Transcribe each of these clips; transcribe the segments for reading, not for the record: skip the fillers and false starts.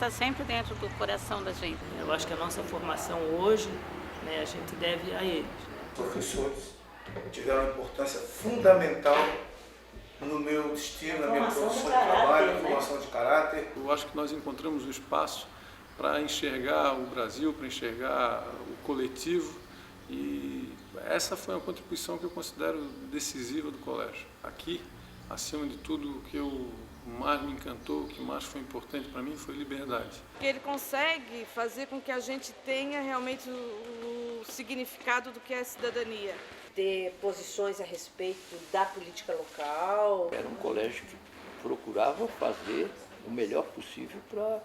está sempre dentro do coração da gente. Eu acho que a nossa formação hoje, né, a gente deve a eles. Professores tiveram uma importância fundamental no meu destino, na minha profissão de trabalho, na formação de caráter. Eu acho que nós encontramos o espaço para enxergar o Brasil, para enxergar o coletivo, e essa foi uma contribuição que eu considero decisiva do colégio. Aqui, acima de tudo, o que mais me encantou, o que mais foi importante para mim foi liberdade. Ele consegue fazer com que a gente tenha realmente o significado do que é cidadania. Ter posições a respeito da política local. Era um colégio que procurava fazer o melhor possível para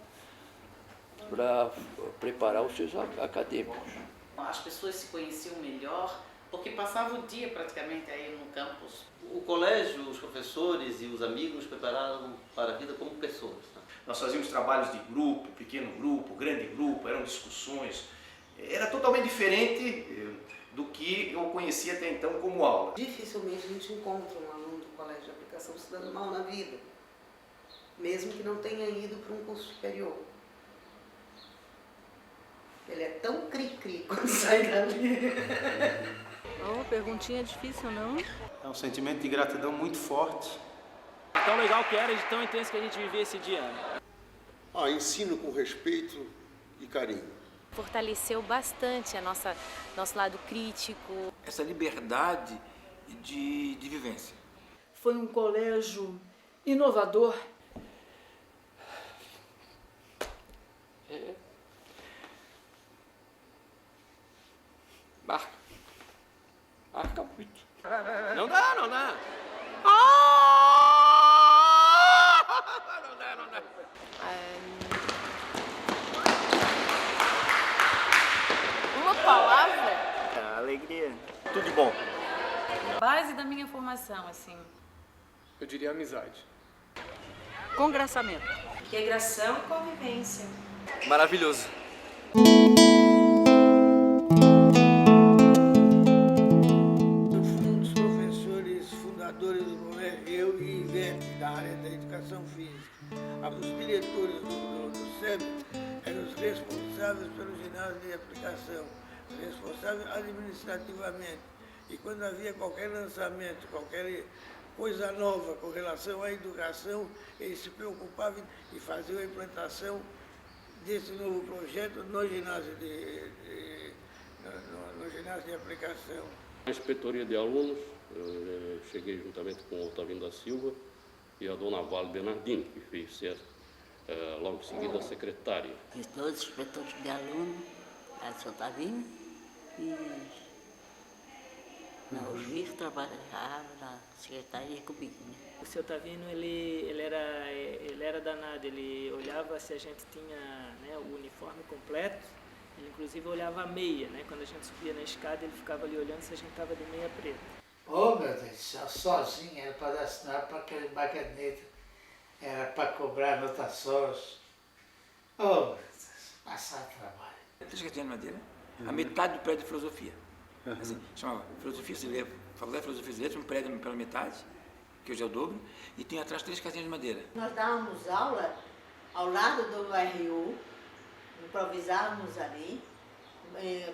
preparar os seus acadêmicos. As pessoas se conheciam melhor porque passavam o dia praticamente aí no campus. O colégio, os professores e os amigos nos prepararam para a vida como pessoas. Nós fazíamos trabalhos de grupo, pequeno grupo, grande grupo, eram discussões. Era totalmente diferente do que eu conhecia até então como aula. Dificilmente a gente encontra um aluno do Colégio de Aplicação se dando mal na vida, mesmo que não tenha ido para um curso superior. Ele é tão cri-cri quando sai dali. Oh, perguntinha difícil, não? É um sentimento de gratidão muito forte. Tão legal que era e tão intenso que a gente vivia esse dia. Ensino com respeito e carinho. Fortaleceu bastante nosso lado crítico. Essa liberdade de vivência. Foi um colégio inovador. Marca muito. Não dá! Não dá! Uma palavra? Alegria. Tudo de bom. Base da minha formação, assim. Eu diria amizade. Congraçamento. Integração e convivência. Maravilhoso. Eu fui um dos professores fundadores do colégio, eu e Ivete, da área da educação física. Os diretores do SEB eram os responsáveis pelo ginásio de aplicação, responsáveis administrativamente. E quando havia qualquer lançamento, qualquer coisa nova com relação à educação, eles se preocupavam e faziam a implantação desse novo projeto no ginásio no ginásio de aplicação. A inspetoria de alunos, eu cheguei juntamente com o Otávio da Silva e a dona Vale Bernardini, que fez ser logo em seguida a secretária. Os dois inspetores de alunos, a seu Otavinho e o juiz trabalhava na secretaria comigo, né? O seu Otavino, ele era danado, ele olhava se a gente tinha, né, o uniforme completo, ele inclusive olhava a meia, né? Quando a gente subia na escada, ele ficava ali olhando se a gente estava de meia preta. Oh, meu Deus, sozinho, era para assinar para aquele baganeta, era para cobrar anotações. Oh, meu Deus, passar trabalho. 3 casinhas de madeira, a metade do prédio de filosofia. Assim, chamava Filosofia Brasileira, Faculdade de Filosofia Brasileira, um prédio pela metade, que hoje é o dobro, e tinha atrás 3 casinhas de madeira. Nós dávamos aula ao lado do RU, improvisávamos ali,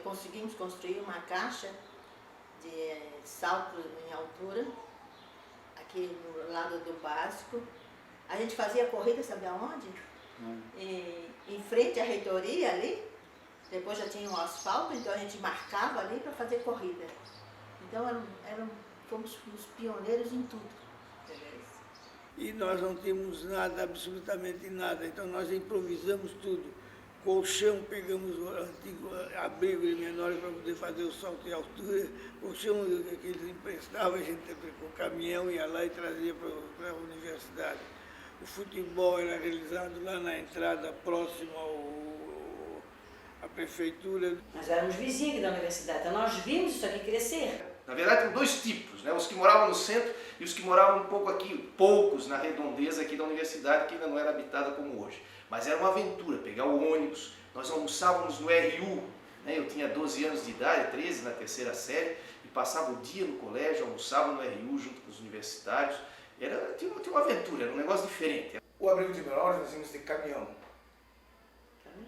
conseguimos construir uma caixa de salto em altura, aqui no lado do básico. A gente fazia corrida, sabe aonde? Em frente à reitoria ali. Depois já tinha um asfalto, então a gente marcava ali para fazer corrida. Então fomos os pioneiros em tudo. E nós não tínhamos nada, absolutamente nada, então nós improvisamos tudo. Colchão, pegamos o antigo abrigo de menores para poder fazer o salto de altura. Colchão que eles emprestavam, a gente com o caminhão ia lá e trazia para a universidade. O futebol era realizado lá na entrada, próximo à prefeitura. Nós éramos vizinhos da universidade, então nós vimos isso aqui crescer. Na verdade, tem 2 tipos, né? Os que moravam no centro e os que moravam um pouco aqui, poucos na redondeza aqui da universidade, que ainda não era habitada como hoje. Mas era uma aventura, pegar o ônibus, nós almoçávamos no RU, né? Eu tinha 12 anos de idade, 13 na 3ª série, e passava o dia no colégio, almoçava no RU junto com os universitários. Tinha uma aventura, era um negócio diferente. O abrigo de menores nós íamos de caminhão.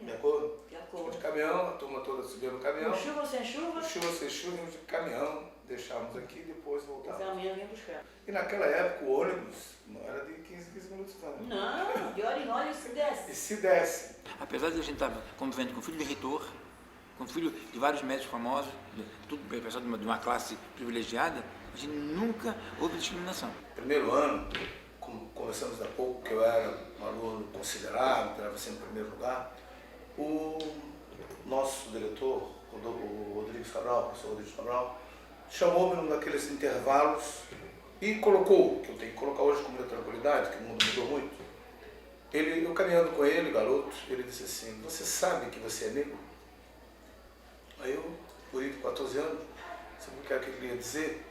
De acordo? De acordo. De caminhão, a turma toda subia no caminhão. Com chuva ou sem chuva? Com chuva ou sem chuva, íamos de caminhão, deixávamos aqui e depois voltávamos. O caminhão vinha buscar. E naquela época o ônibus não era de 15 minutos, não. Não, de hora em hora se desce. E se desce. Apesar de a gente estar convivendo com o filho do reitor, com o filho de vários médicos famosos, tudo pessoal de uma classe privilegiada, a gente nunca houve discriminação. Primeiro ano, como conversamos há pouco, que eu era um aluno considerado, que era sempre em primeiro lugar, o nosso diretor, o Rodrigues Cabral, o professor Rodrigues Cabral, chamou-me num daqueles intervalos e colocou, que eu tenho que colocar hoje com muita tranquilidade, que o mundo mudou muito. Eu caminhando com ele, garoto, ele disse assim: você sabe que você é negro? Aí eu, por ir com 14 anos, sabe o que ele queria dizer?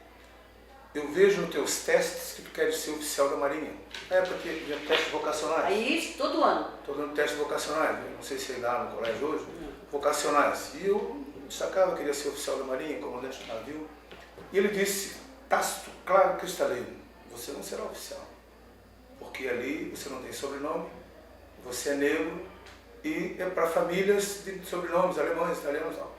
Eu vejo nos teus testes que tu queres ser oficial da Marinha. Na época que tinha testes vocacionais. Aí isso todo ano? Todo ano testes vocacionais, não sei se ainda no colégio hoje, vocacionais. E eu destacava, eu queria ser oficial da Marinha, comandante do navio. E ele disse, tácito, claro, cristalino, você não será oficial. Porque ali você não tem sobrenome, você é negro e é para famílias de sobrenomes alemães, italianos e tal.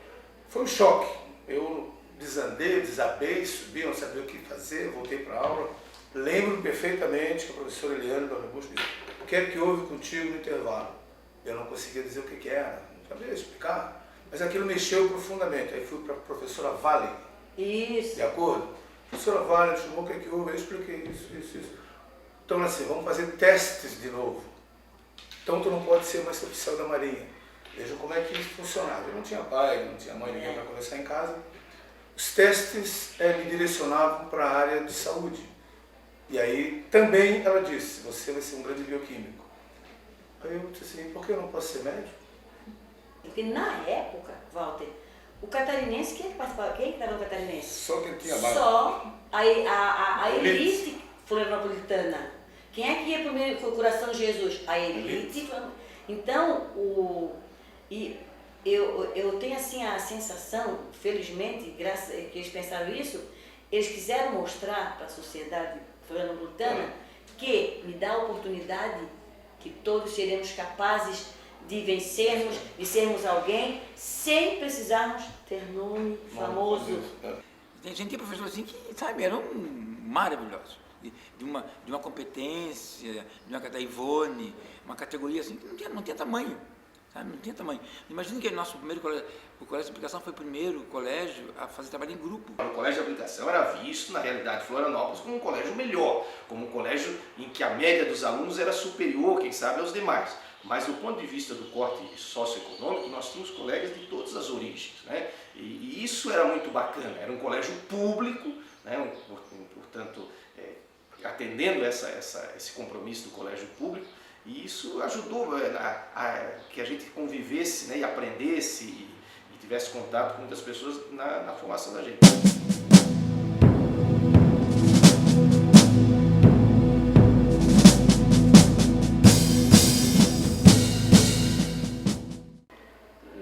Foi um choque. Eu desabei, subi, não sabia o que fazer, voltei para a aula. Lembro perfeitamente que a professora Eliane Dornebusch disse: o que é que houve contigo no intervalo? Eu não conseguia dizer o que era, não sabia explicar, mas aquilo mexeu profundamente. Aí fui para a professora Vale. Isso. De acordo? A professora Vale chamou o que é que houve, eu expliquei isso. Então assim, vamos fazer testes de novo. Então tu não pode ser mais oficial da Marinha. Veja como é que isso funcionava. Eu não tinha pai, não tinha mãe, ninguém para conversar em casa. Os testes me direcionavam para a área de saúde. E aí também ela disse, você vai ser um grande bioquímico. Aí eu disse assim, por que eu não posso ser médico? Porque na época, Walter, o catarinense, quem é que participava? Quem estava no catarinense? Só quem tinha base. Só a elite florianopolitana. Quem é que ia para o coração de Jesus? A elite. Então, eu tenho assim a sensação, felizmente, graças a que eles pensaram isso, eles quiseram mostrar para a sociedade florianopolitana que me dá a oportunidade que todos seremos capazes de vencermos, de sermos alguém, sem precisarmos ter nome famoso. A gente tem professores assim que, sabe, eram maravilhosos. De uma competência, da Ivone, uma categoria assim que não tinha tamanho. Sabe? Não tinha tamanho. Imagina que o nosso primeiro colégio, o colégio de aplicação foi o primeiro colégio a fazer trabalho em grupo. O colégio de aplicação era visto, na realidade, de Florianópolis como um colégio melhor, como um colégio em que a média dos alunos era superior, quem sabe, aos demais. Mas do ponto de vista do corte socioeconômico, nós tínhamos colegas de todas as origens, né? E isso era muito bacana, era um colégio público, né? Portanto, atendendo esse compromisso do colégio público, e isso ajudou a que a gente convivesse, né, e aprendesse e tivesse contato com muitas pessoas na formação da gente.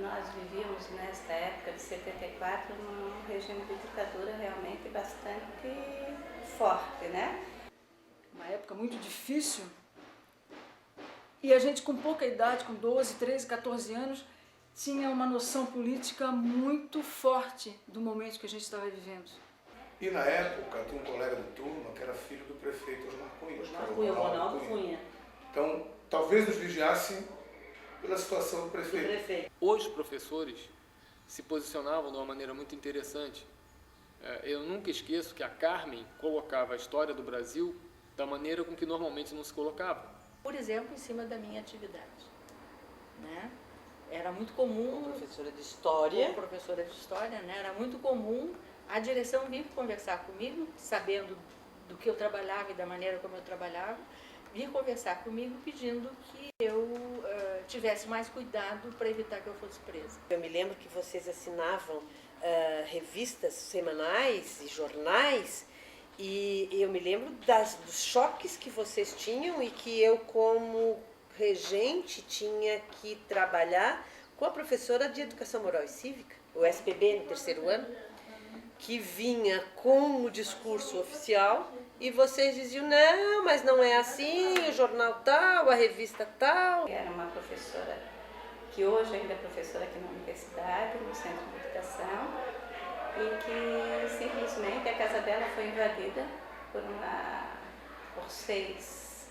Nós vivíamos nesta época de 74 num regime de ditadura realmente bastante forte, né? Uma época muito difícil. E a gente, com pouca idade, com 12, 13, 14 anos, tinha uma noção política muito forte do momento que a gente estava vivendo. E na época, tinha um colega de turma que era filho do prefeito Osmar Cunha. Osmar Cunha, Ronaldo Cunha. Então, talvez nos vigiassem pela situação do prefeito. Hoje os professores se posicionavam de uma maneira muito interessante. Eu nunca esqueço que a Carmen colocava a história do Brasil da maneira com que normalmente não se colocava. Por exemplo, em cima da minha atividade, né? Era muito comum... Como professora de História. Como professora de História, né? Era muito comum a direção vir conversar comigo, sabendo do que eu trabalhava e da maneira como eu trabalhava, vir conversar comigo pedindo que eu tivesse mais cuidado para evitar que eu fosse presa. Eu me lembro que vocês assinavam revistas semanais e jornais. E eu me lembro dos choques que vocês tinham e que eu, como regente, tinha que trabalhar com a professora de Educação Moral e Cívica, o SPB, no terceiro ano, que vinha com o discurso oficial e vocês diziam, não, mas não é assim, o jornal tal, a revista tal. Era uma professora que hoje ainda é professora aqui na universidade, no Centro de Educação, e que simplesmente a casa dela foi invadida por 6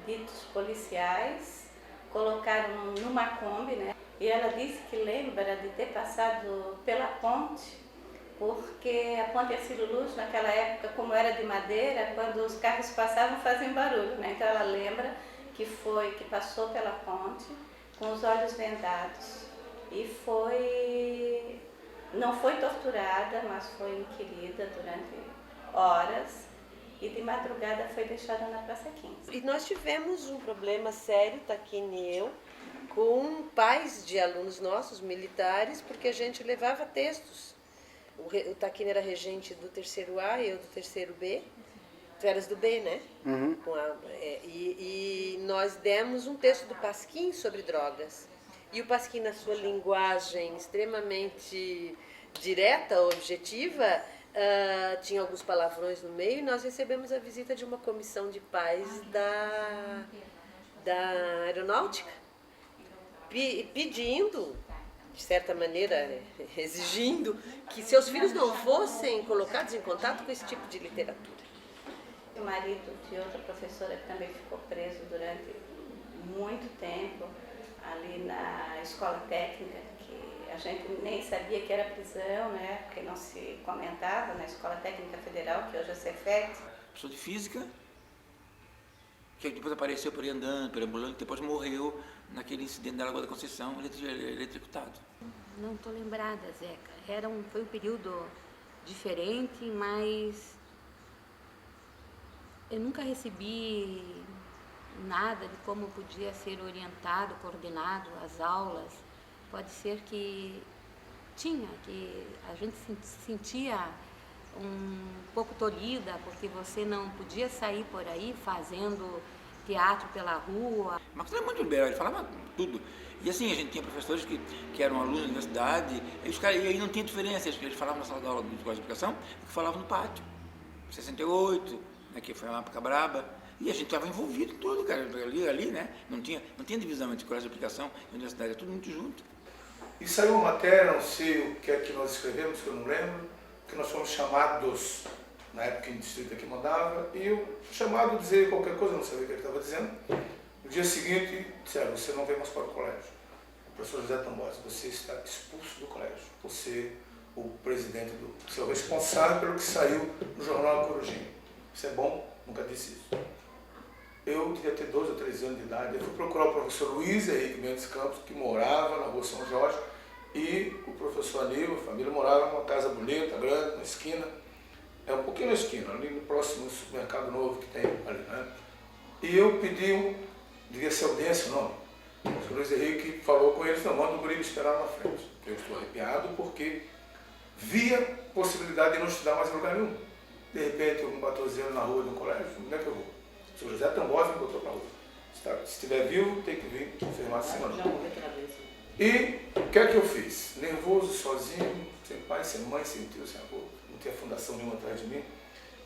ditos policiais, colocaram numa Kombi, né? E ela disse que lembra de ter passado pela ponte, porque a ponte Ercílio Luz, naquela época, como era de madeira, quando os carros passavam, faziam barulho, né? Então ela lembra que passou pela ponte com os olhos vendados e não foi torturada, mas foi inquirida durante horas e de madrugada foi deixada na Praça 15. E nós tivemos um problema sério, Taquini e eu, com pais de alunos nossos, militares, porque a gente levava textos. O Taquini era regente do 3º A e eu do 3º B. Tu eras do B, né? Uhum. E nós demos um texto do Pasquim sobre drogas. E o Pasquim, na sua linguagem extremamente direta, objetiva, tinha alguns palavrões no meio, e nós recebemos a visita de uma comissão de pais da aeronáutica, pedindo, de certa maneira, exigindo que seus filhos não fossem colocados em contato com esse tipo de literatura. O marido de outra professora que também ficou preso durante muito tempo ali na escola técnica, que a gente nem sabia que era prisão, né? Porque não se comentava na Escola Técnica Federal, que hoje é Cefet. Professor de física, que depois apareceu por aí andando, perambulando, depois morreu naquele incidente da Lagoa da Conceição, eletrocutado. Não estou lembrada, Zeca. Foi um período diferente, mas eu nunca recebi nada de como podia ser orientado, coordenado as aulas. Pode ser que a gente se sentia um pouco tolhida, porque você não podia sair por aí fazendo teatro pela rua. Mas era muito liberal, ele falava tudo. E assim, a gente tinha professores que eram alunos da universidade, e aí não tinha diferença, eles falavam na sala de aula de escola de educação, e que falavam no pátio. 68, né, que foi uma época braba, e a gente estava envolvido em tudo, cara, ali, né? Não tinha divisão entre colégio de aplicação e universidade, era tudo muito junto. E saiu uma matéria, não sei o que é que nós escrevemos, que eu não lembro, que nós fomos chamados, na época em distrito aqui mandava, e eu chamado a dizer qualquer coisa, não sabia o que ele estava dizendo. No dia seguinte, disseram, você não vem mais para o colégio. O professor José Tambosi, você está expulso do colégio. Você, o presidente você é o responsável pelo que saiu no jornal Corujinho. Isso é bom? Nunca disse isso. Eu devia ter 12 ou 13 anos de idade. Eu fui procurar o professor Luiz Henrique Mendes Campos, que morava na rua São Jorge, e o professor Aníbal, a família, morava numa casa bonita, grande, na esquina. É um pouquinho na esquina, ali no próximo supermercado novo que tem ali, né? E eu pedi devia ser audiência o nome. O professor Luiz Henrique falou com eles, não, manda o guri me esperar na frente. Eu estou arrepiado porque via possibilidade de não estudar mais em lugar nenhum. De repente, eu com 14 anos na rua do colégio, onde é que eu vou? O senhor José Tambosi me botou para a rua. Se estiver vivo, tem que vir confirmar essa semana. E o que é que eu fiz? Nervoso, sozinho, sem pai, sem mãe, sem tio, sem avô. Não tinha fundação nenhuma atrás de mim.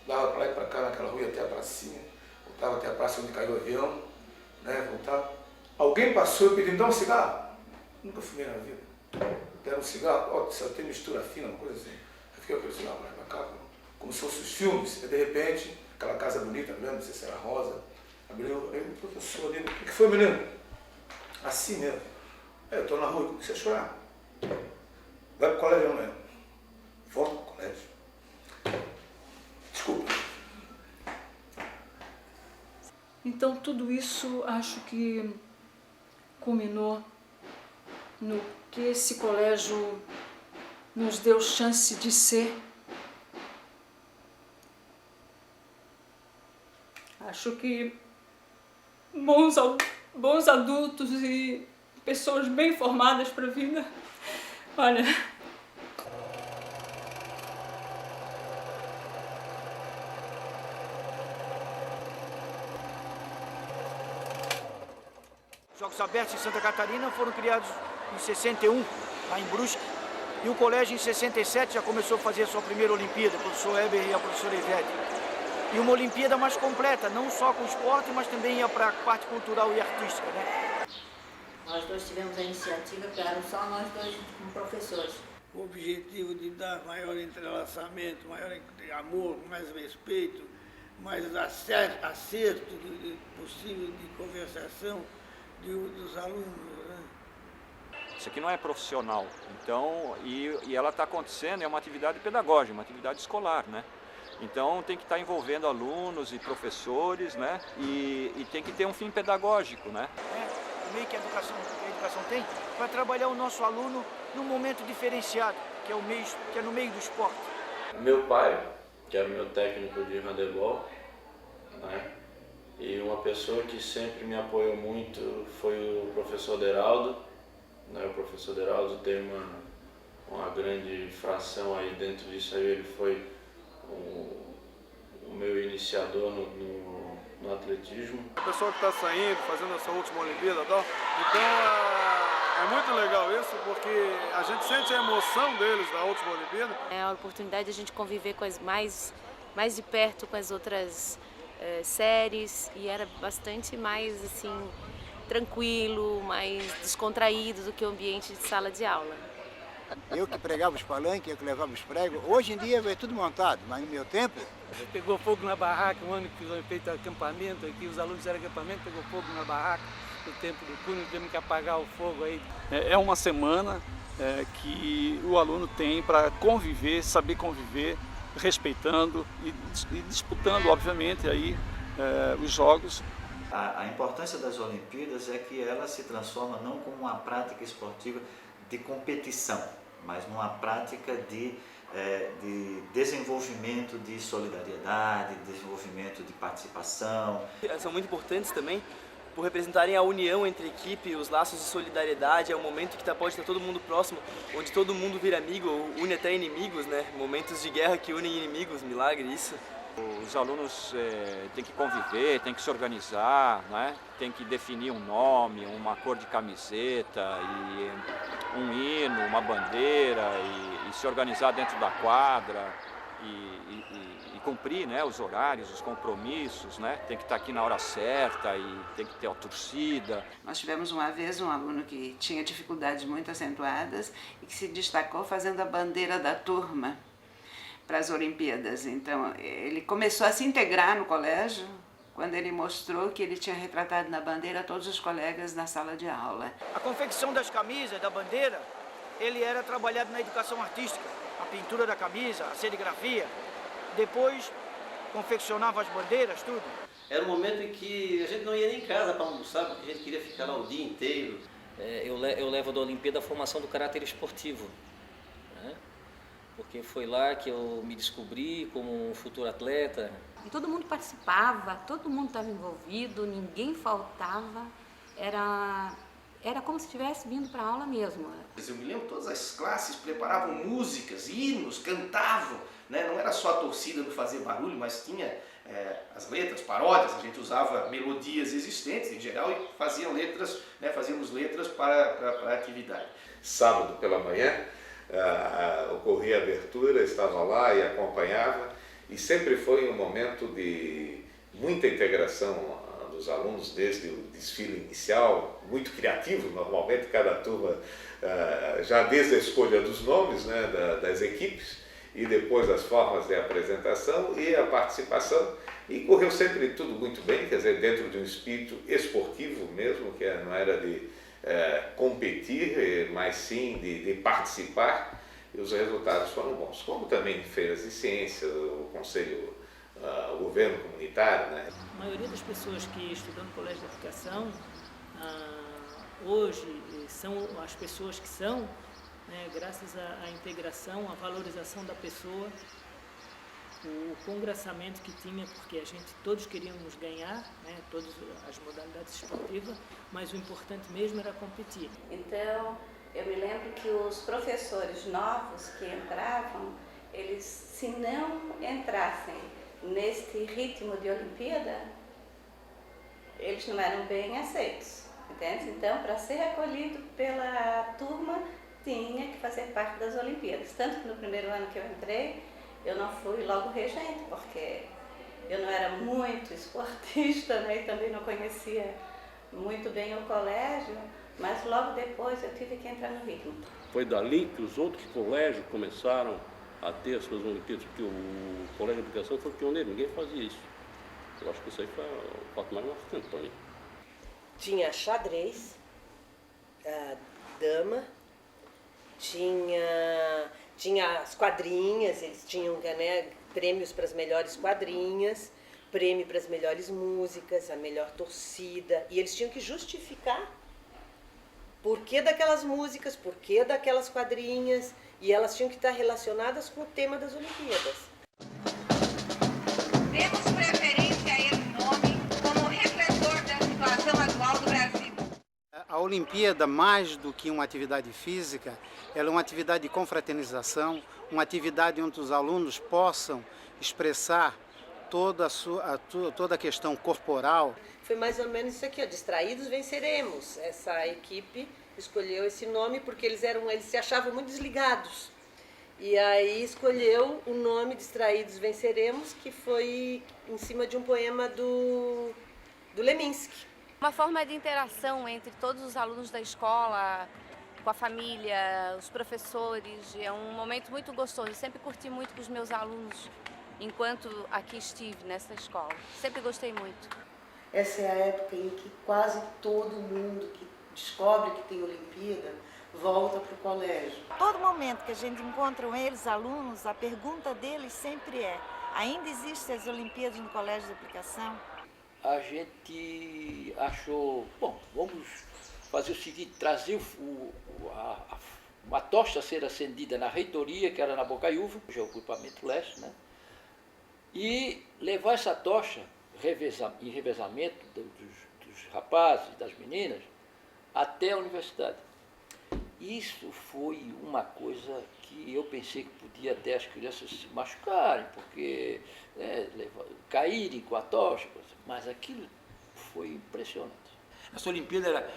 Dava para lá e para cá naquela rua até a pracinha. Voltava até a praça onde caiu o avião, né? Voltava. Alguém passou e pediu, me dá um cigarro. Nunca fumei na vida. Deram um cigarro, ó, só tem mistura fina, uma coisa assim. Eu fiquei com aquele cigarro lá na cá, como se fossem os filmes. E de repente, aquela casa bonita, grande, não sei se era rosa, abriu, aí o professor ali, o que foi, menino? Assim mesmo. Eu estou na rua e comecei a chorar. Vai pro colégio amanhã. Volta pro colégio. Desculpa. Então tudo isso acho que culminou no que esse colégio nos deu chance de ser. Acho que bons adultos e pessoas bem formadas para a vida. Olha, Os Jogos Abertos em Santa Catarina foram criados em 61, lá em Brusque, e o colégio em 67 já começou a fazer a sua primeira Olimpíada, o professor Heber e a professora Ivete. E uma Olimpíada mais completa, não só com esporte, mas também ia para a parte cultural e artística, né? Nós dois tivemos a iniciativa, que eram só nós dois como professores. O objetivo de dar maior entrelaçamento, maior amor, mais respeito, mais acerto possível de conversação dos alunos. Né? Isso aqui não é profissional, então, e ela está acontecendo, é uma atividade pedagógica, uma atividade escolar, né? Então tem que estar envolvendo alunos e professores, né? E tem que ter um fim pedagógico, né? O meio que a educação tem para trabalhar o nosso aluno num momento diferenciado, que é no meio do esporte. Meu pai, que era o meu técnico de handebol, né? E uma pessoa que sempre me apoiou muito foi o professor Deraldo. Né? O professor Deraldo tem uma grande fração aí dentro disso aí, ele foi o meu iniciador no atletismo. A pessoa que está saindo, fazendo a sua última Olimpíada e tal, então é muito legal isso, porque a gente sente a emoção deles da última Olimpíada. É a oportunidade de a gente conviver com mais de perto com as outras séries, e era bastante mais assim tranquilo, mais descontraído do que o ambiente de sala de aula. Eu que pregava os palanques, eu que levava os pregos. Hoje em dia é tudo montado, mas no meu tempo... Pegou fogo na barraca, um ano que foi feito acampamento aqui, os alunos fizeram acampamento, pegou fogo na barraca, no tempo do Cunha, tivemos que apagar o fogo aí. É uma semana que o aluno tem para conviver, saber conviver, respeitando e disputando, obviamente, aí, os jogos. A importância das Olimpíadas é que ela se transforma não como uma prática esportiva de competição, mas numa prática de desenvolvimento de solidariedade, desenvolvimento de participação. São muito importantes também por representarem a união entre a equipe, os laços de solidariedade. É um momento que pode estar todo mundo próximo, onde todo mundo vira amigo, ou une até inimigos, né? Momentos de guerra que unem inimigos, milagre isso. Os alunos têm que conviver, têm que se organizar, né? Têm que definir um nome, uma cor de camiseta, e um hino, uma bandeira, e se organizar dentro da quadra e cumprir, né, os horários, os compromissos, né? Tem que estar aqui na hora certa e tem que ter a torcida. Nós tivemos uma vez um aluno que tinha dificuldades muito acentuadas e que se destacou fazendo a bandeira da turma para as Olimpíadas. Então, ele começou a se integrar no colégio quando ele mostrou que ele tinha retratado na bandeira todos os colegas na sala de aula. A confecção das camisas, da bandeira, ele era trabalhado na educação artística. A pintura da camisa, a serigrafia. Depois, confeccionava as bandeiras, tudo. Era um momento em que a gente não ia nem em casa para almoçar, porque a gente queria ficar lá o dia inteiro. Eu levo da Olimpíada a formação do caráter esportivo. Porque foi lá que eu me descobri como um futuro atleta. E todo mundo participava, todo mundo estava envolvido, ninguém faltava. Era como se estivesse vindo para a aula mesmo. Eu me lembro, todas as classes preparavam músicas, hinos, cantavam, né? Não era só a torcida do fazer barulho, mas tinha as letras, paródias, a gente usava melodias existentes em geral e fazíamos letras para a atividade. Sábado pela manhã, ocorria a abertura, estava lá e acompanhava, e sempre foi um momento de muita integração dos alunos desde o desfile inicial, muito criativo normalmente, cada turma, já desde a escolha dos nomes, né, das equipes, e depois as formas de apresentação e a participação, e correu sempre tudo muito bem, quer dizer, dentro de um espírito esportivo mesmo, que não era de competir, mas sim de participar, e os resultados foram bons, como também feiras de ciência, o conselho, o governo comunitário, né? A maioria das pessoas que estudam no Colégio de Aplicação hoje são as pessoas que são, né, graças à integração, à valorização da pessoa, o congraçamento que tinha, porque todos queríamos ganhar, né, todas as modalidades esportivas, mas o importante mesmo era competir. Então, eu me lembro que os professores novos que entravam, eles, se não entrassem neste ritmo de Olimpíada, eles não eram bem aceitos, entende? Então, para ser acolhido pela turma, tinha que fazer parte das Olimpíadas. Tanto que no primeiro ano que eu entrei, eu não fui logo regente, porque eu não era muito esportista, né? E também não conhecia muito bem o colégio. mas logo depois eu tive que entrar no ritmo. Foi dali que os outros colégios começaram a ter as suas Olimpíadas, porque o Colégio de Aplicação foi pioneiro, ninguém fazia isso. Eu acho que isso aí foi o fato mais marcante para mim. Tinha xadrez, dama, tinha as quadrinhas, eles tinham, né, prêmios para as melhores quadrinhas, prêmio para as melhores músicas, a melhor torcida, e eles tinham que justificar por que daquelas músicas, por que daquelas quadrinhas, e elas tinham que estar relacionadas com o tema das Olimpíadas. Temos preferência a esse nome como refletor da situação atual do Brasil. A Olimpíada, mais do que uma atividade física, ela é uma atividade de confraternização, uma atividade onde os alunos possam expressar toda a questão corporal. Foi mais ou menos isso aqui, ó, Distraídos Venceremos. Essa equipe escolheu esse nome porque eles se achavam muito desligados. E aí escolheu o nome Distraídos Venceremos, que foi em cima de um poema do Leminski. Uma forma de interação entre todos os alunos da escola, com a família, os professores. É um momento muito gostoso. Eu sempre curti muito com os meus alunos enquanto aqui estive nessa escola. Sempre gostei muito. Essa é a época em que quase todo mundo que descobre que tem Olimpíada volta para o colégio. Todo momento que a gente encontra eles, alunos, a pergunta deles sempre é: ainda existem as Olimpíadas no Colégio de Aplicação? A gente achou, bom, vamos fazer o seguinte, trazer uma tocha a ser acendida na reitoria, que era na Bocaiúva, hoje é o Grupamento Leste, né? E levar essa tocha em revezamento dos rapazes, das meninas, até a universidade. Isso foi uma coisa que eu pensei que podia até as crianças se machucarem, porque caírem com a tocha, mas aquilo foi impressionante. Essa Olimpíada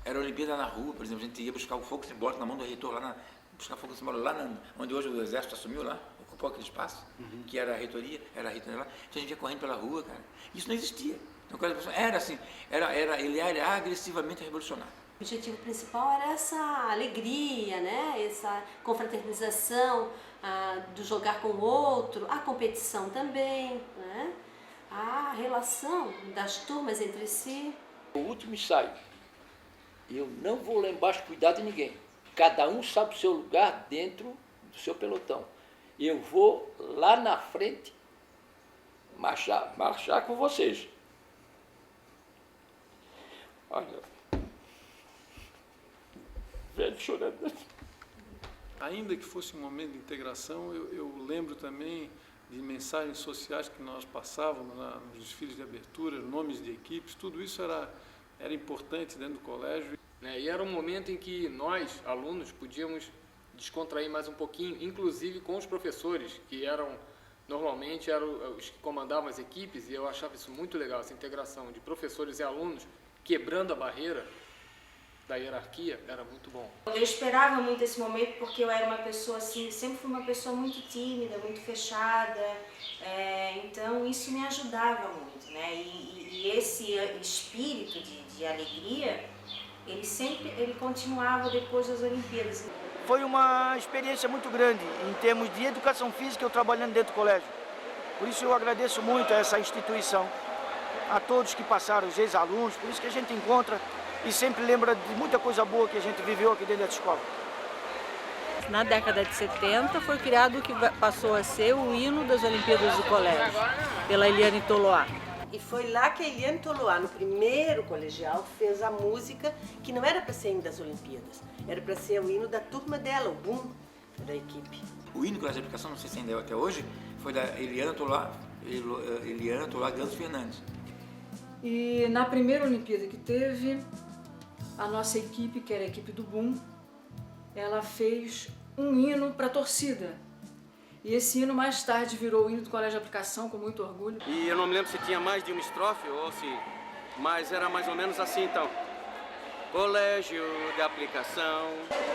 era Olimpíada na rua, por exemplo, a gente ia buscar o fogo simbólico na mão do reitor, buscar fogo simbólico lá onde hoje o exército assumiu, lá, ocupou aquele espaço, que era a reitoria lá, então a gente ia correndo pela rua, cara. Isso não existia. Então, ele era agressivamente revolucionário. O objetivo principal era essa alegria, né? Essa confraternização, do jogar com o outro, a competição também, né? A relação das turmas entre si. O último ensaio, eu não vou lá embaixo cuidar de ninguém. Cada um sabe o seu lugar dentro do seu pelotão. Eu vou lá na frente marchar com vocês. Olha, velho chorando. Ainda que fosse um momento de integração, eu lembro também de mensagens sociais que nós passávamos nos desfiles de abertura, nomes de equipes, tudo isso era importante dentro do colégio. E era um momento em que nós, alunos, podíamos descontrair mais um pouquinho, inclusive com os professores, que normalmente eram os que comandavam as equipes, e eu achava isso muito legal, essa integração de professores e alunos, quebrando a barreira da hierarquia, era muito bom. Eu esperava muito esse momento porque eu era uma pessoa assim, sempre fui uma pessoa muito tímida, muito fechada, então isso me ajudava muito, né? E esse espírito de alegria, ele continuava depois das Olimpíadas. Foi uma experiência muito grande em termos de educação física, eu trabalhando dentro do colégio. Por isso eu agradeço muito a essa instituição, a todos que passaram, os ex-alunos, por isso que a gente encontra e sempre lembra de muita coisa boa que a gente viveu aqui dentro da escola. Na década de 70 foi criado o que passou a ser o hino das Olimpíadas do Colégio, pela Eliane Toloá. E foi lá que a Eliane Toloá, no primeiro colegial, fez a música que não era para ser hino das Olimpíadas, era para ser o hino da turma dela, o boom da equipe. O hino do Colégio de Aplicação, não sei se ainda é até hoje, foi da Eliane Toloá Ganso Fernandes. E na primeira Olimpíada que teve, a nossa equipe, que era a equipe do Boom, ela fez um hino para a torcida. E esse hino mais tarde virou o hino do Colégio de Aplicação, com muito orgulho. E eu não me lembro se tinha mais de uma estrofe ou se... Mas era mais ou menos assim, então. Colégio de Aplicação,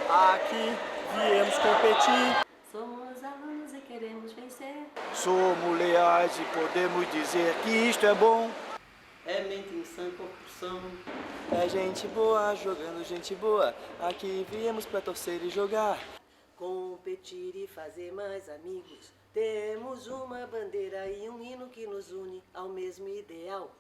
aqui viemos competir. Somos alunos e queremos vencer. Somos leais e podemos dizer que isto é bom. É mente em sã corrupção. É gente boa jogando gente boa. Aqui viemos pra torcer e jogar. Competir e fazer mais amigos. Temos uma bandeira e um hino que nos une ao mesmo ideal.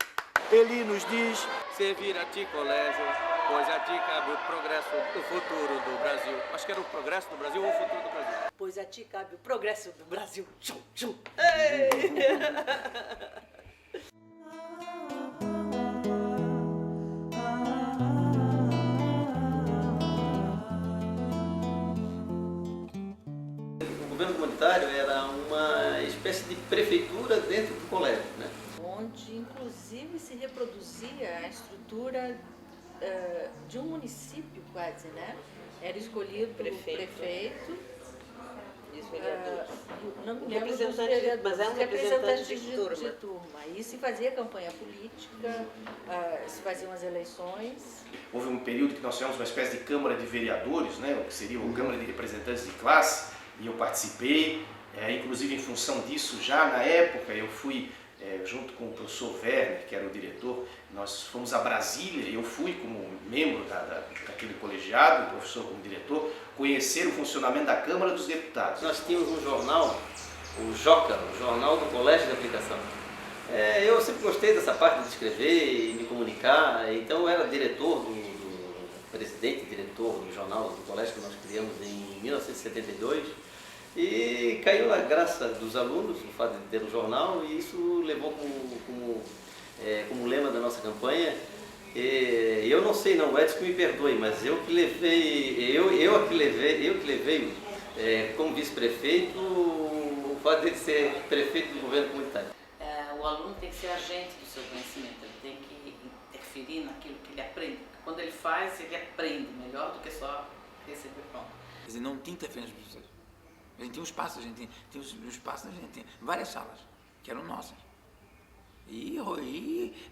Ele nos diz: servir a ti, colégio, pois a ti cabe o progresso do futuro do Brasil. Acho que era o progresso do Brasil ou o futuro do Brasil. Pois a ti cabe o progresso do Brasil. Tchum, tchum. O governo comunitário era uma espécie de prefeitura dentro do colégio, né? Onde inclusive se reproduzia a estrutura de um município quase, né? Era escolhido o prefeito e os vereadores. Não me lembro Representante, mas é um representante de turma. E se fazia campanha política, se faziam as eleições. Houve um período que nós tivemos uma espécie de Câmara de Vereadores, né? O que seria a Câmara de Representantes de Classe, e eu participei, inclusive em função disso, já na época eu fui junto com o professor Werner, que era o diretor, nós fomos a Brasília, e eu fui como membro daquele colegiado, o professor como diretor, conhecer o funcionamento da Câmara dos Deputados. Nós tínhamos um jornal, o JOCA, o Jornal do Colégio de Aplicação. Eu sempre gostei dessa parte de escrever e me comunicar, então eu era diretor presidente, diretor do jornal do colégio que nós criamos em 1972, e caiu na graça dos alunos o fato de ter um jornal, e isso levou como lema da nossa campanha. Eu não sei, não, o Edson que me perdoe, mas eu que levei como vice-prefeito o fato de ser prefeito do governo comunitário. O aluno tem que ser agente do seu conhecimento, ele tem que interferir naquilo que ele aprende. Quando ele faz, ele aprende melhor do que só receber pronto. Quer dizer, não tinha interferência dos professores. A gente tinha um espaço, a gente tinha um espaço, a gente tinha várias salas, que eram nossas. E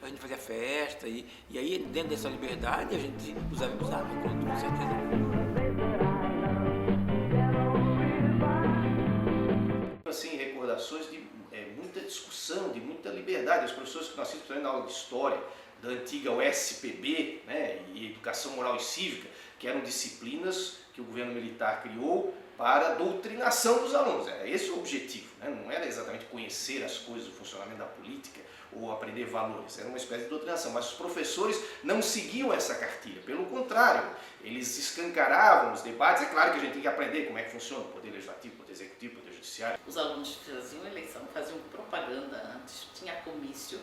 a gente fazia festa, e aí dentro dessa liberdade a gente usava, com certeza. Assim, recordações de muita discussão, de muita liberdade. Os professores que nós tínhamos na aula de História, da antiga USPB, né, e Educação Moral e Cívica, que eram disciplinas que o governo militar criou para a doutrinação dos alunos. Era esse o objetivo, né? Não era exatamente conhecer as coisas, o funcionamento da política ou aprender valores, era uma espécie de doutrinação. Mas os professores não seguiam essa cartilha, pelo contrário, eles escancaravam os debates. É claro que a gente tem que aprender como é que funciona o poder legislativo, o poder executivo, o poder judiciário. Os alunos faziam eleição, faziam propaganda antes, tinha comício,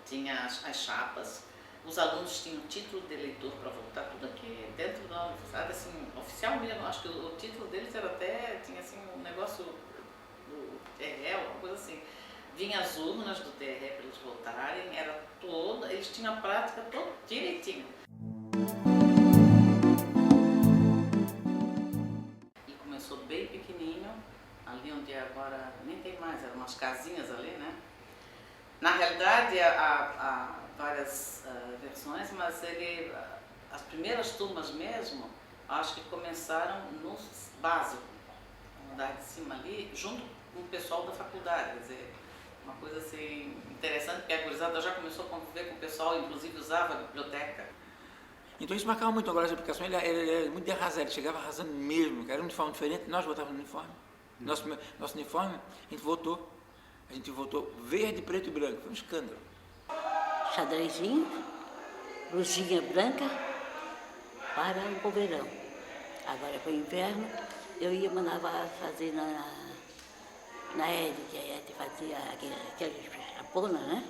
tinha as chapas. Os alunos tinham título de eleitor para votar, tudo aqui dentro da universidade, assim, oficial mesmo. Acho que o título deles era até, tinha assim um negócio do TRE, alguma coisa assim. Vinha as urnas do TRE para eles votarem, era todo, eles tinham a prática toda direitinho. E começou bem pequenininho, ali onde agora nem tem mais, eram umas casinhas ali, né? Na realidade, há várias versões, mas as primeiras turmas mesmo, acho que começaram no básico, no andar de cima ali, junto com o pessoal da faculdade, quer dizer, uma coisa assim interessante, porque a gurizada já começou a conviver com o pessoal, inclusive usava a biblioteca. Então isso marcava muito agora, a aplicação, ele era muito de arrasar, ele chegava arrasando mesmo, era um uniforme diferente, nós votávamos no uniforme. Nosso uniforme, a gente votou verde, preto e branco, foi um escândalo. Xadrezinho, blusinha branca para o verão. Agora para o inverno, eu mandava fazer na Ed, que a Ed fazia aquele japona, né?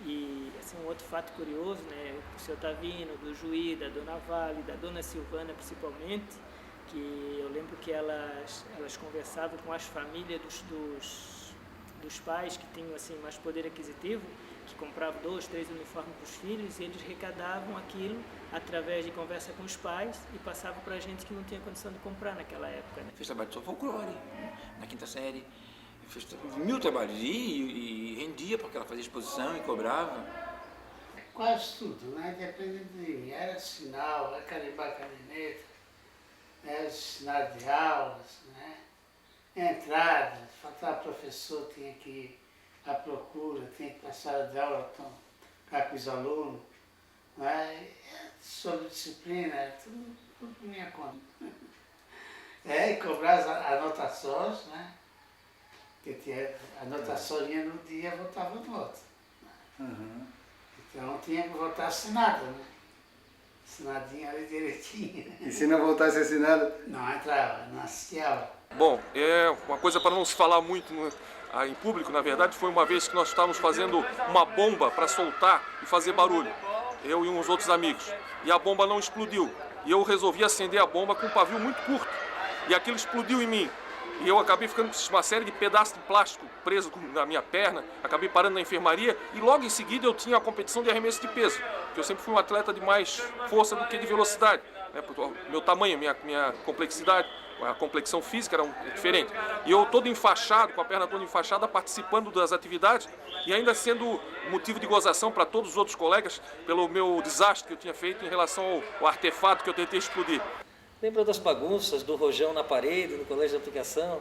E assim, um outro fato curioso, né, do seu Tavino, do Juí, da Dona Vale, da Dona Silvana principalmente, que eu lembro que elas conversavam com as famílias dos pais que tinham assim, mais poder aquisitivo, que compravam 2, 3 uniformes para os filhos, e eles arrecadavam aquilo através de conversa com os pais e passavam para a gente que não tinha condição de comprar naquela época. Né? Fez trabalho de folclore, na quinta série, fez mil trabalhos e rendia porque ela fazia exposição e cobrava. Quase tudo, né? Depende de mim. Era sinal, era carimbar caderneta, era sinal de aulas, né? Entradas, faltava professor, tinha que ir à procura, tinha que passar de aula, então com os alunos, né? Sobre disciplina, tudo por minha conta. E cobrar as anotações, né? Porque tinha anotações no dia, voltava nota. Então tinha que voltar assinada, né? Assinadinha ali direitinho. E se não voltasse assinado? Não entrava, não assistia aula. Bom, é uma coisa para não se falar muito em público, na verdade, foi uma vez que nós estávamos fazendo uma bomba para soltar e fazer barulho, eu e uns outros amigos, e a bomba não explodiu, e eu resolvi acender a bomba com um pavio muito curto, e aquilo explodiu em mim, e eu acabei ficando com uma série de pedaços de plástico preso na minha perna, acabei parando na enfermaria, e logo em seguida eu tinha a competição de arremesso de peso, porque eu sempre fui um atleta de mais força do que de velocidade, né, meu tamanho, minha complexidade, a complexão física era diferente. E eu todo enfaixado, com a perna toda enfaixada, participando das atividades e ainda sendo motivo de gozação para todos os outros colegas pelo meu desastre que eu tinha feito em relação ao artefato que eu tentei explodir. Lembra das bagunças do rojão na parede, no colégio de aplicação?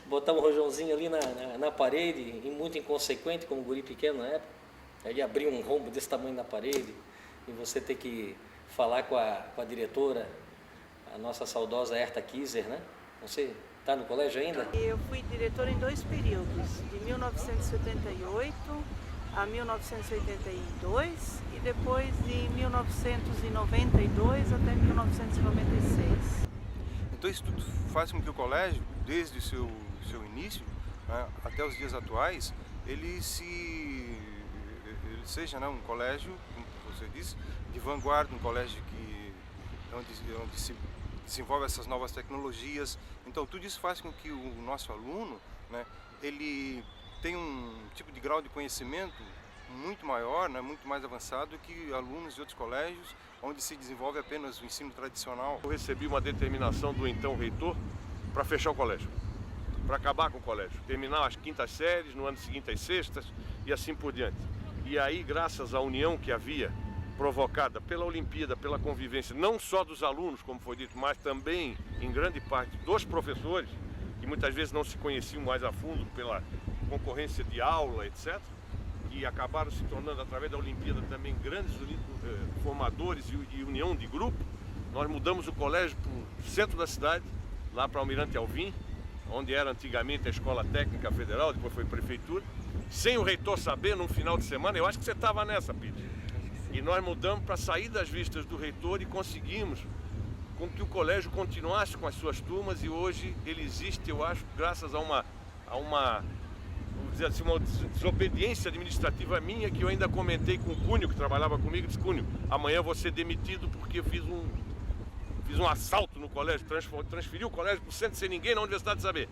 Botar um rojãozinho ali na parede, e muito inconsequente, como guri pequeno na época. Aí abrir um rombo desse tamanho na parede e você ter que falar com a diretora, a nossa saudosa Herta Kiser, né? Você está no colégio ainda? Eu fui diretora em 2 períodos, de 1978 a 1982 e depois de 1992 até 1996. Então isso tudo faz com que o colégio, desde o seu início, né, até os dias atuais, ele seja, né, um colégio, como você disse, de vanguarda, um colégio onde se desenvolve essas novas tecnologias. Então tudo isso faz com que o nosso aluno, né, ele tem um tipo de grau de conhecimento muito maior, né, muito mais avançado que alunos de outros colégios, onde se desenvolve apenas o ensino tradicional. Eu recebi uma determinação do então reitor para fechar o colégio, para acabar com o colégio, terminar as 5ª séries, no ano seguinte as 6ª e assim por diante. E aí, graças à união que havia provocada pela Olimpíada, pela convivência, não só dos alunos, como foi dito, mas também, em grande parte, dos professores, que muitas vezes não se conheciam mais a fundo pela concorrência de aula, etc., e acabaram se tornando, através da Olimpíada, também grandes formadores e união de grupo. Nós mudamos o colégio para o centro da cidade, lá para Almirante Alvim, onde era antigamente a Escola Técnica Federal, depois foi prefeitura, sem o reitor saber, num final de semana. Eu acho que você estava nessa, Pete. E nós mudamos para sair das vistas do reitor e conseguimos com que o colégio continuasse com as suas turmas, e hoje ele existe, eu acho, graças a uma vamos dizer assim, uma desobediência administrativa minha, que eu ainda comentei com o Cunho, que trabalhava comigo, disse: Cunho, amanhã eu vou ser demitido porque eu fiz um assalto no colégio, transferi o colégio para o centro sem ninguém na Universidade de Saber.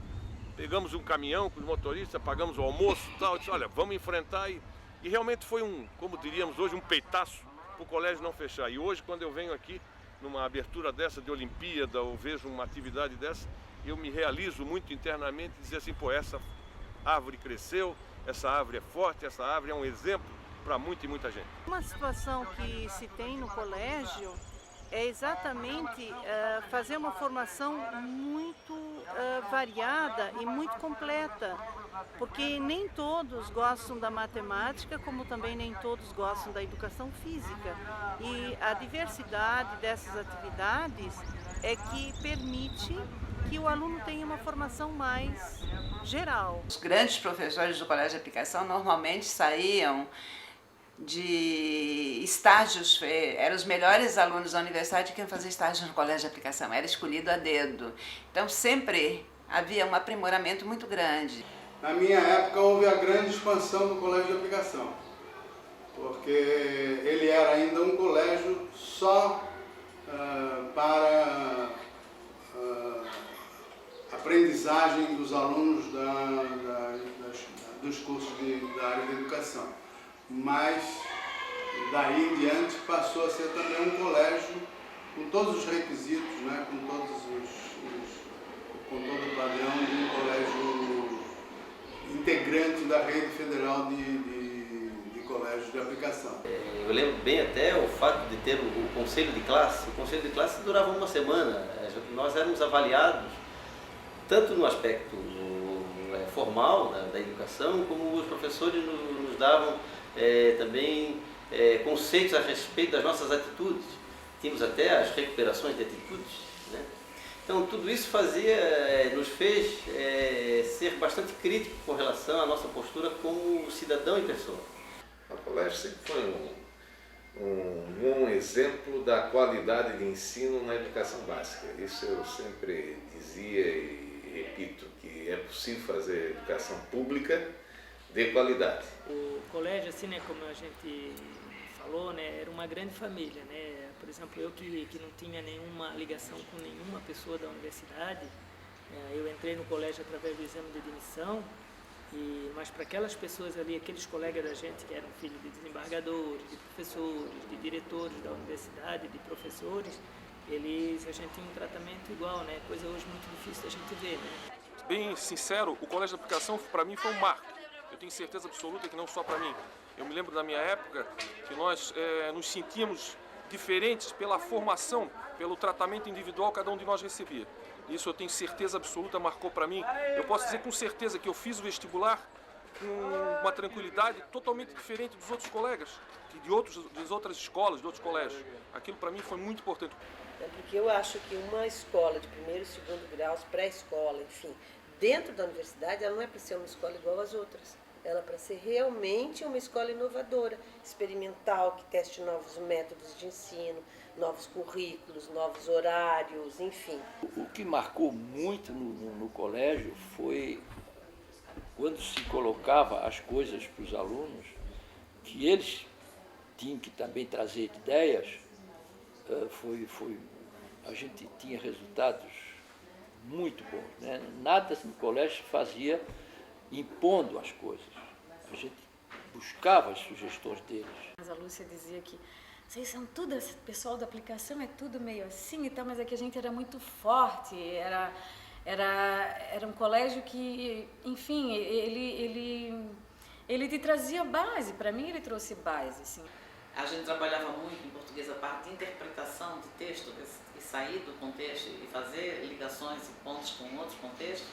Pegamos um caminhão com os motoristas, pagamos o almoço e tal, disse: olha, vamos enfrentar. E realmente foi como diríamos hoje, um peitaço para o colégio não fechar. E hoje, quando eu venho aqui, numa abertura dessa de Olimpíada, ou vejo uma atividade dessa, eu me realizo muito internamente e dizer assim: pô, essa árvore cresceu, essa árvore é forte, essa árvore é um exemplo para muita e muita gente. Uma situação que se tem no colégio é exatamente fazer uma formação muito variada e muito completa, porque nem todos gostam da matemática, como também nem todos gostam da educação física. E a diversidade dessas atividades é que permite que o aluno tenha uma formação mais geral. Os grandes professores do Colégio de Aplicação normalmente saíam de estágios, eram os melhores alunos da universidade que queriam fazer estágio no Colégio de Aplicação, era escolhido a dedo. Então sempre havia um aprimoramento muito grande. Na minha época houve a grande expansão do Colégio de Aplicação, porque ele era ainda um colégio só para aprendizagem dos alunos dos cursos da área de educação. Mas daí em diante passou a ser também um colégio com todos os requisitos, né, com todo o padrão de um colégio integrante da rede federal de colégios de aplicação. Eu lembro bem até o fato de ter o conselho de classe. O conselho de classe durava uma semana. Nós éramos avaliados tanto no aspecto formal da educação, como os professores nos davam também conceitos a respeito das nossas atitudes. Tínhamos até as recuperações de atitudes, né? Então tudo isso nos fez ser bastante crítico com relação à nossa postura como cidadão e pessoa. O colégio sempre foi um bom exemplo da qualidade de ensino na educação básica. Isso eu sempre dizia e repito, que é possível fazer educação pública de qualidade. O colégio, assim, né, como a gente falou, né, era uma grande família, né? Por exemplo, eu que não tinha nenhuma ligação com nenhuma pessoa da universidade, eu entrei no colégio através do exame de admissão, mas para aquelas pessoas ali, aqueles colegas da gente que eram filhos de desembargadores, de professores, de diretores da universidade, de professores, a gente tinha um tratamento igual, né? Coisa hoje muito difícil da gente ver, né? Bem sincero, o colégio de aplicação para mim foi um marco. Eu tenho certeza absoluta que não só para mim. Eu me lembro da minha época que nós nos sentíamos diferentes pela formação, pelo tratamento individual que cada um de nós recebia. Isso eu tenho certeza absoluta, marcou para mim. Eu posso dizer com certeza que eu fiz o vestibular com uma tranquilidade totalmente diferente dos outros colegas, das outras escolas, de outros colégios. Aquilo para mim foi muito importante. Porque eu acho que uma escola de primeiro e segundo graus, pré-escola, enfim, dentro da universidade, ela não é para ser uma escola igual às outras. Ela é para ser realmente uma escola inovadora, experimental, que teste novos métodos de ensino, novos currículos, novos horários, enfim. O que marcou muito no colégio foi quando se colocava as coisas para os alunos, que eles tinham que também trazer ideias, a gente tinha resultados muito bons, né? Nada no colégio fazia impondo as coisas. A gente buscava as sugestões deles. Mas a Lúcia dizia que vocês são tudo, esse pessoal da aplicação é tudo meio assim e tal, mas é que a gente era muito forte, era um colégio que, enfim, ele te trazia base. Para mim ele trouxe base, assim. A gente trabalhava muito em português a parte de interpretação de texto e sair do contexto e fazer ligações e pontos com outros contextos.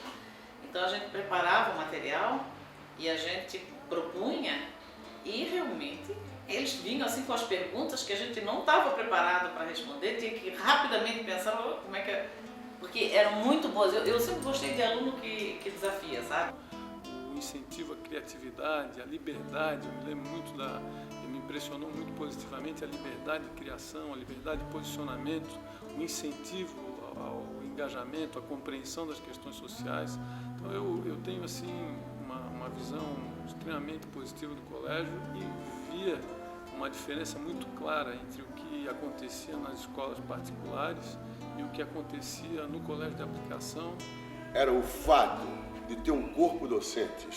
Então a gente preparava o material e a gente propunha e realmente eles vinham assim com as perguntas que a gente não estava preparado para responder, tinha que rapidamente pensar como é que é, porque eram muito boas. Eu sempre gostei de aluno que desafia, sabe? O incentivo à criatividade, à liberdade, eu me lembro muito me impressionou muito positivamente a liberdade de criação, a liberdade de posicionamento, o incentivo ao engajamento, à compreensão das questões sociais. Então eu tenho assim uma visão extremamente positiva do colégio e via uma diferença muito clara entre o que acontecia nas escolas particulares e o que acontecia no colégio de aplicação. Era o fato de ter um corpo docente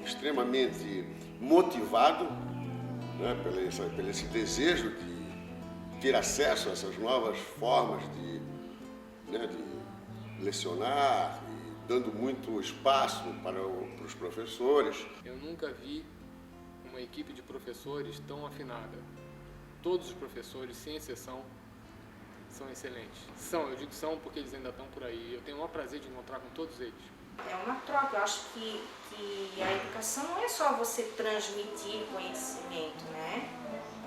extremamente motivado, né, pelo esse desejo de ter acesso a essas novas formas de lecionar, e dando muito espaço para os professores. Eu nunca vi uma equipe de professores tão afinada. Todos os professores, sem exceção, são excelentes. Eu digo são porque eles ainda estão por aí. Eu tenho o maior prazer de encontrar com todos eles. É uma troca. Eu acho que a educação não é só você transmitir conhecimento, né?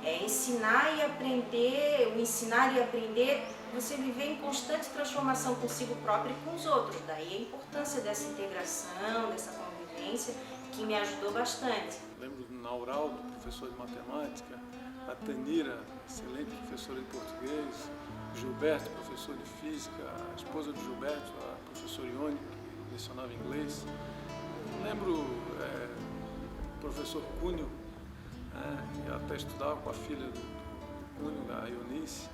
É ensinar e aprender, o ensinar e aprender, você viver em constante transformação consigo próprio e com os outros. Daí a importância dessa integração, dessa convivência, que me ajudou bastante. Lembro do Nauraldo, professor de matemática, a Tanira, excelente professora de português, Gilberto, professor de física, a esposa do Gilberto, a professora Ione, que lecionava inglês. Lembro o professor Cúnio, que até estudava com a filha do Cúnio, a Eunice.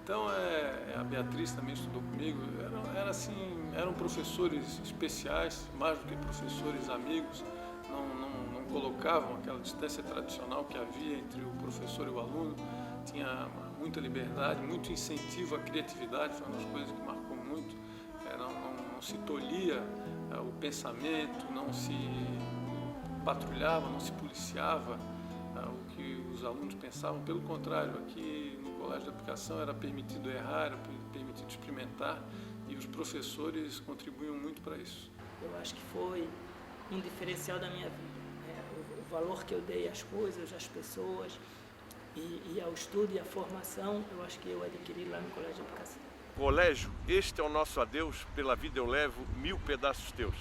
Então a Beatriz também estudou comigo. Eram professores especiais, mais do que professores amigos. Não colocavam aquela distância tradicional que havia entre o professor e o aluno. Tinha muita liberdade, muito incentivo à criatividade, foi uma das coisas que marcou muito. Não se tolhia o pensamento, não se patrulhava, não se policiava o que os alunos pensavam. Pelo contrário, aqui no colégio de aplicação era permitido errar, era permitido experimentar, e os professores contribuíam muito para isso. Eu acho que foi um diferencial da minha vida. Eu valor que eu dei às coisas, às pessoas e ao estudo e à formação, eu acho que eu adquiri lá no Colégio de Aplicação. Colégio, este é o nosso adeus, pela vida eu levo 1000 pedaços teus.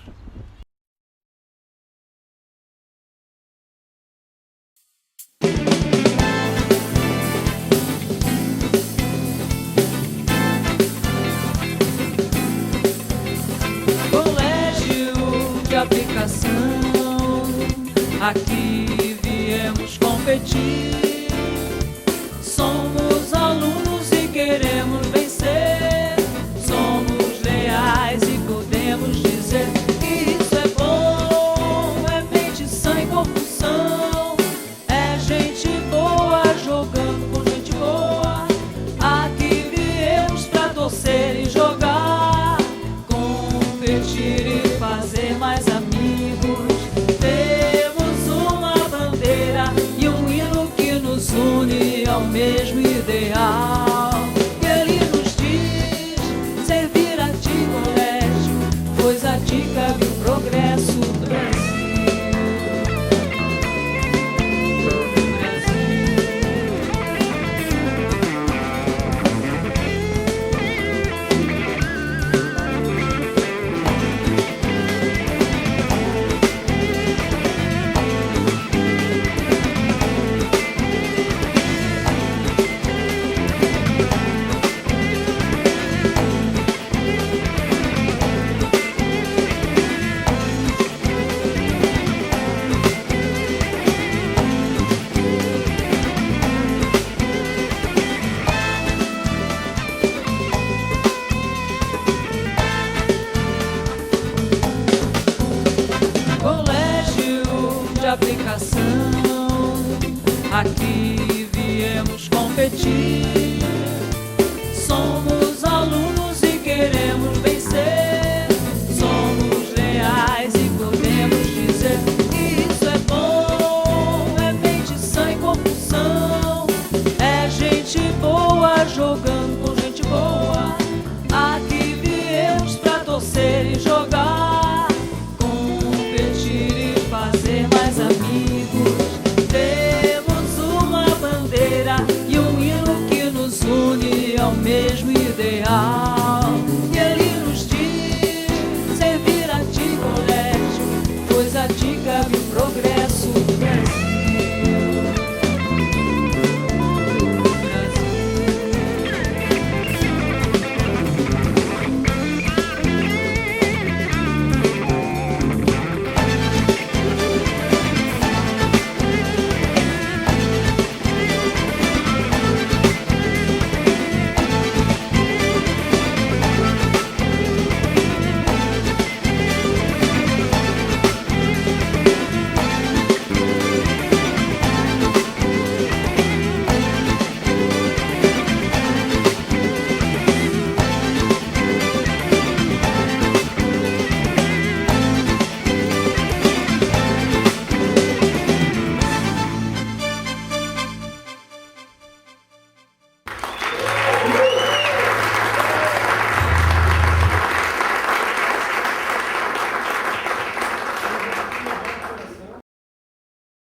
Colégio de Aplicação, aqui viemos competir. Somos alunos e queremos vencer. Somos leais e podemos dizer que isso é bom. É mente sã e compulsão. É gente boa jogando com gente boa. Aqui viemos pra torcer e jogar, competir e fazer mais amigos. Temos uma bandeira e um hino que nos une ao mesmo ideal. E ele nos diz: servir a ti, colégio, pois a ti cabe o progresso do Brasil. Aplicação, aqui viemos competir.